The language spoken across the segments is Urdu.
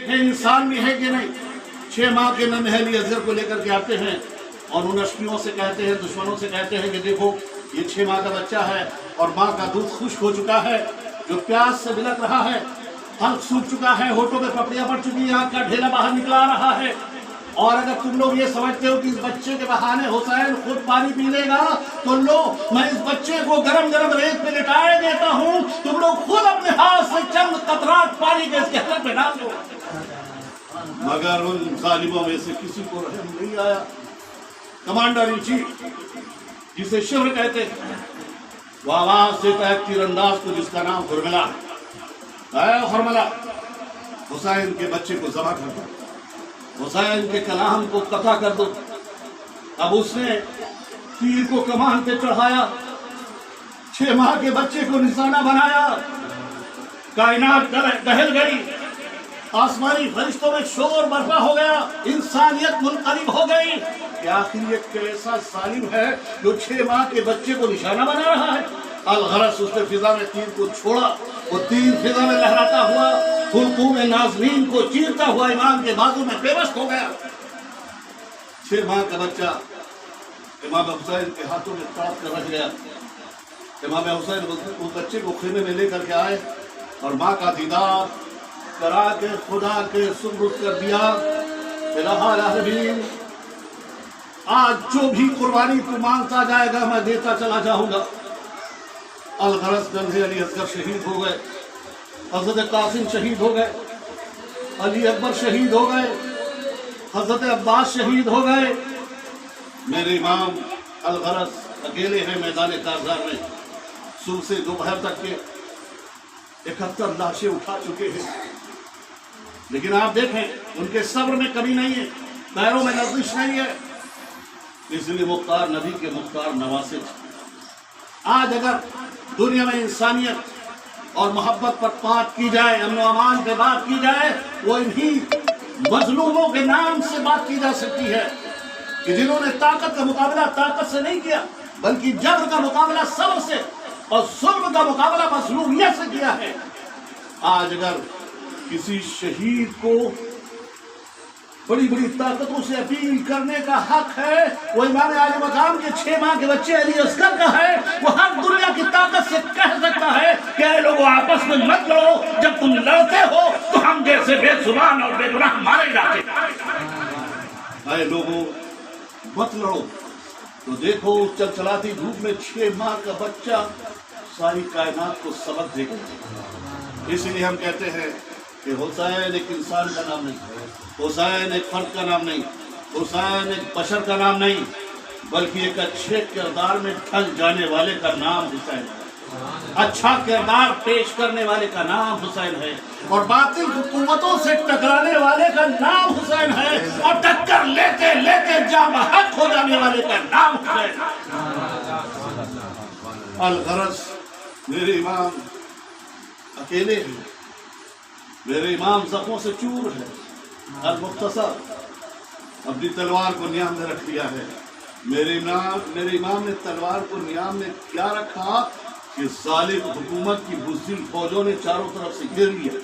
یہ انسان بھی ہے کہ نہیں؟ 6 ماہ کے ننھے اصغر کو لے کر کے آتے ہیں اور ان اشکیوں سے کہتے ہیں، دشمنوں سے کہتے ہیں کہ دیکھو یہ 6 ماہ کا بچہ ہے اور ماں کا دودھ خشک ہو چکا ہے، جو پیاس سے بلک رہا ہے، حلق سوکھ چکا ہے، ہونٹوں پہ پپڑیاں پڑ چکی ہیں، آنکھ کا ڈھیلا باہر نکلا رہا ہے، اور اگر تم لوگ یہ سمجھتے ہو کہ اس بچے کے بہانے حسین خود پانی پی لے گا تو لو میں اس بچے کو گرم گرم ریت پہ لٹائے دیتا ہوں، تم لوگ خود اپنے ہاتھ سے چند قطرات پانی کے اس کے حلق پہ ڈال دو۔ مگر ان ظالموں میں سے کسی کو رحم نہیں آیا۔ کمانڈر ان چیف جسے شبر کہتے ہیں، وہ آواز دیتا ہے تیر انداز کو جس کا نام ہرملا ہے، اے ہرملا حسین کے بچے کو ذبح کر دو، حسین کے کلام کو قطع کر دو۔ اب اس نے تیر کو کمان پہ چڑھایا، 6 ماہ کے بچے کو نشانہ بنایا، کائنات دہل گئی، آسمانی فرشتوں میں شور برپا ہو گیا، انسانیت منقلب ہو گئی کہ آخر یہ کیسا ظالم ہے جو 6 ماہ کے بچے کو نشانہ بنا رہا ہے۔ الغرض اس نے فضا میں تیر کو چھوڑا، وہ تیر فضا میں لہراتا ہوا حلقوم ناظرین کو چیرتا ہوا امام کے بازو میں پیوست ہو گیا۔ 6 ماہ کا بچہ امام حسین کے ہاتھوں میں تڑپ کر رہ گیا۔ امام حسین اس بچے کو خیمے میں لے کر کے آئے اور ماں کا دیدار کرا کے خدا کے سپرد کر دیا۔ الہ العالمین، آج جو بھی قربانی تو مانگتا جائے گا میں دیتا چلا جاؤں گا۔ الغرض ننھے علی اصغر شہید ہو گئے، حضرت قاسم شہید ہو گئے، علی اکبر شہید ہو گئے، حضرت عباس شہید ہو گئے۔ میرے امام الغرض اکیلے ہیں میدان کارزار میں، صبح سے دوپہر تک کے 71 لاشیں اٹھا چکے ہیں، لیکن آپ دیکھیں ان کے صبر میں کمی نہیں ہے، پیروں میں لرزش نہیں ہے، اس لیے مختار نبی کے مختار نواسے تھے۔ آج اگر دنیا میں انسانیت اور محبت پر بات کی جائے، امن و امان پہ بات کی جائے، وہ انہی مظلوموں کے نام سے بات کی جا سکتی ہے کہ جنہوں نے طاقت کا مقابلہ طاقت سے نہیں کیا بلکہ جبر کا مقابلہ صبر سے اور ظلم کا مقابلہ مظلومیت سے کیا ہے۔ آج اگر کسی شہید کو بڑی بڑی طاقتوں سے اپیل کرنے کا حق ہے، وہ امام عالی مقام کے 6 ماہ کے بچے علی اصغر کا ہے، وہ ہر دنیا کی طاقت سے کہہ سکتا ہے کہ اے لوگوں آپس میں مت لڑو، جب تم لڑتے ہو تو ہم جیسے بے زبان اور بے گناہ مارے جاتے ہیں۔ اے لوگوں مت لڑو، تو دیکھو چلچلاتی دھوپ میں 6 ماہ کا بچہ ساری کائنات کو سبق دے گا۔ اس لیے ہم کہتے ہیں کہ حسین ایک انسان کا نام نہیں، حسین ایک فرد کا نام نہیں، حسین ایک بشر کا نام نہیں، بلکہ ایک اچھے کردار میں ڈھل جانے والے کا نام حسین ہے، اچھا کردار پیش کرنے والے کا نام حسین ہے، اور باطل حکومتوں سے ٹکرانے والے کا نام حسین ہے، اور ٹکر لیتے لیتے جاں بحق ہو جانے والے کا نام حسین ہے۔ الغرض میرے امام اکیلے ہیں، میرے امام زخموں سے چور ہے۔ المختصر اپنی تلوار کو نیام میں رکھ لیا ہے۔ میرے امام نے تلوار کو نیام میں کیا رکھا کہ ظالم حکومت کی بزدل فوجوں نے چاروں طرف سے گھیر لیا۔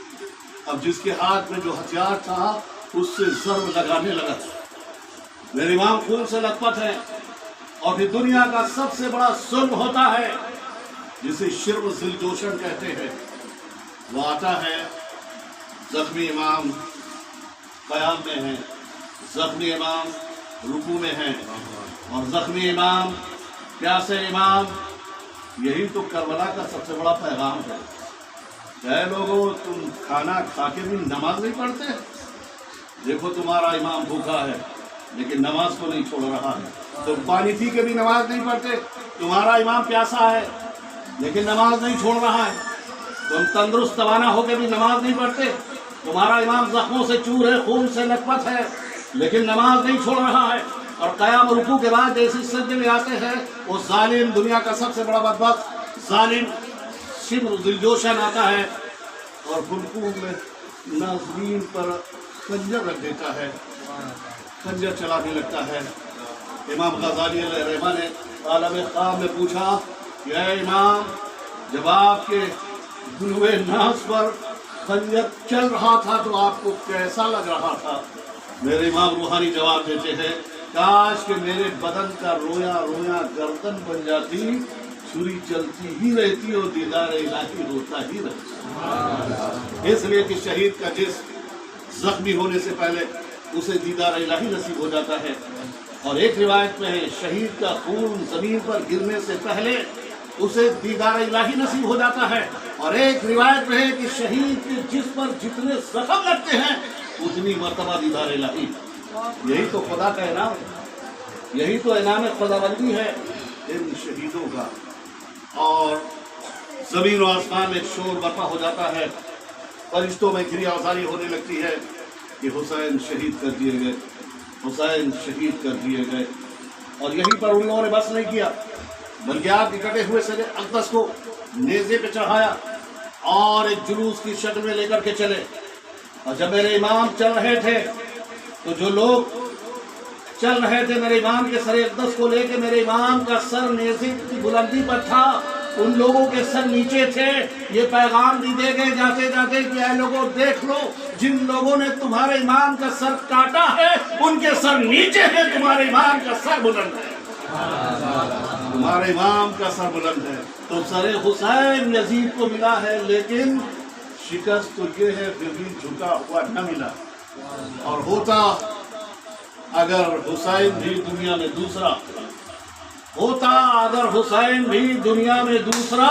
اب جس کے ہاتھ میں جو ہتھیار تھا اس سے ضرب لگانے لگا۔ میرے امام خون سے لت پت ہے، اور پھر دنیا کا سب سے بڑا ظلم ہوتا ہے جسے شرم ذل جوشن کہتے ہیں، وہ آتا ہے زخمی امام قیام میں ہیں، زخمی امام رکوع میں ہیں، اور زخمی امام پیاسے امام۔ یہی تو کربلا کا سب سے بڑا پیغام ہے۔ اے لوگوں تم کھانا کھا کے بھی نماز نہیں پڑھتے؟ دیکھو تمہارا امام بھوکا ہے لیکن نماز کو نہیں چھوڑ رہا ہے۔ تم پانی پی کے بھی نماز نہیں پڑھتے، تمہارا امام پیاسا ہے لیکن نماز نہیں چھوڑ رہا ہے۔ تم تندرست توانا ہو کے بھی نماز نہیں پڑھتے، تمہارا امام زخموں سے چور ہے، خون سے لت پت ہے لیکن نماز نہیں چھوڑ رہا ہے۔ اور قیام رکوع کے بعد جیسی سجدے میں آتے ہیں وہ ظالم، دنیا کا سب سے بڑا بدبخت ظالم شمر ذل جوشن آتا ہے اور رکوع میں ناظرین پر خنجر رکھ دیتا ہے، خنجر چلانے لگتا ہے۔ امام غزالی علیہ الرحمہ نے عالم خواب میں پوچھا کہ اے امام، جب آپ کے گلوے ناز پر خنجر چل رہا تھا تو آپ کو کیسا لگ رہا تھا؟ میرے امام روحانی جواب دیتے ہیں کاش کہ میرے بدن کا رویا رویا گردن بن جاتی، چھری چلتی ہی رہتی اور دیدار الہی ہوتا ہی رہتا۔ اس لیے کہ شہید کا جسم زخمی ہونے سے پہلے اسے دیدار الہی نصیب ہو جاتا ہے، اور ایک روایت میں ہے شہید کا خون زمین پر گرنے سے پہلے اسے دیدار الہی نصیب ہو جاتا ہے، اور ایک روایت میں ہے کہ شہید کے جسم پر جتنے زخم لگتے ہیں اتنی مرتبہ دیدار الہی۔ یہی تو خدا کا انعام، یہی تو انعام خداوندی ہے ان شہیدوں کا۔ اور زمین و آسمان میں شور برپا ہو جاتا ہے، فرشتوں میں گریہ آزاری ہونے لگتی ہے کہ حسین شہید کر دیے گئے، حسین شہید کر دیے گئے۔ اور یہیں پر ان لوگوں نے بس نہیں کیا بلکہ آپ کے کٹے ہوئے سر اقدس کو نیزے پہ چڑھایا اور ایک جلوس کی شکل میں لے کر کے چلے۔ اور جب میرے امام چل رہے تھے تو جو لوگ چل رہے تھے میرے امام کے سر اقدس کو لے کے، میرے امام کا سر نیزے کی بلندی پر تھا، ان لوگوں کے سر نیچے تھے۔ یہ پیغام بھی دے گئے جاتے جاتے کہ اے لوگوں دیکھ لو، جن لوگوں نے تمہارے امام کا سر کاٹا ہے ان کے سر نیچے ہیں، تمہارے امام کا سر بلند ہے، تمہارے امام کا سر بلند ہے۔ تو سر حسین یزید کو ملا ہے، لیکن شکست تو یہ ہے پھر بھی جھکا ہوا نہ ملا۔ اور ہوتا اگر حسین بھی دنیا میں دوسرا ہوتا، اگر حسین بھی دنیا میں دوسرا،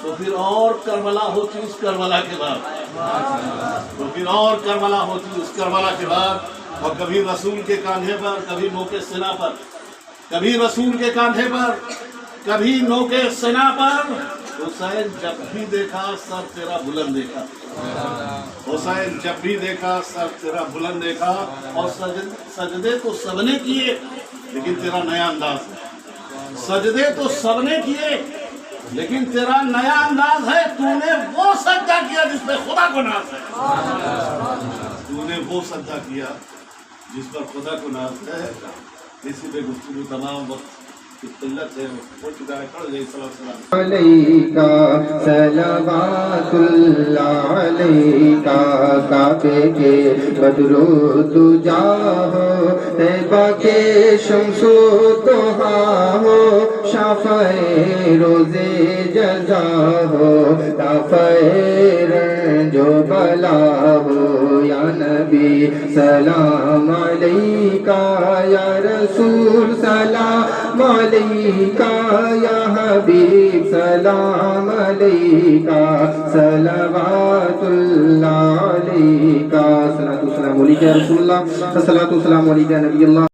تو پھر اور کربلا ہوتی اس کربلا کے بعد، تو پھر اور کربلا ہوتی اس کربلا کے بعد۔ اور کبھی رسول کے کاندھے پر، کبھی نوک سنا پر، کبھی رسول کے کاندھے پر، کبھی نوک سنا پر، حسین جب بھی دیکھا سر تیرا بلند دیکھا، حسین جب بھی دیکھا سر تیرا بلند دیکھا۔ اور سجدے تو سب نے کیے لیکن تیرا نیا انداز ہے، سجدے تو سب نے کیے لیکن تیرا نیا انداز ہے، تو نے وہ سجدہ کیا جس پہ خدا کو ناز ہے، تو نے وہ سجدہ کیا جس پر خدا کو ناز ہے۔ اسی پہ گفتگو تمام وقت کی قلت ہے، ہو چکا ہے۔ پڑھ لیں السلام علیکہ صلوات اللہ علیکہ، کعبے کے بدرو دجا ہو، طیبہ کے شمس و ضحیٰ ہو، شافع روز جزا ہو، دافع رنج و بلا ہو۔ یا نبی سلام علیکہ، یا رسول سلام علیکہ، یا حبیب سلام علیکہ، صلوات اللہ علیکہ۔ الصلاۃ والسلام علیکہ یا رسول اللہ، الصلاۃ والسلام علیکہ نبی اللہ۔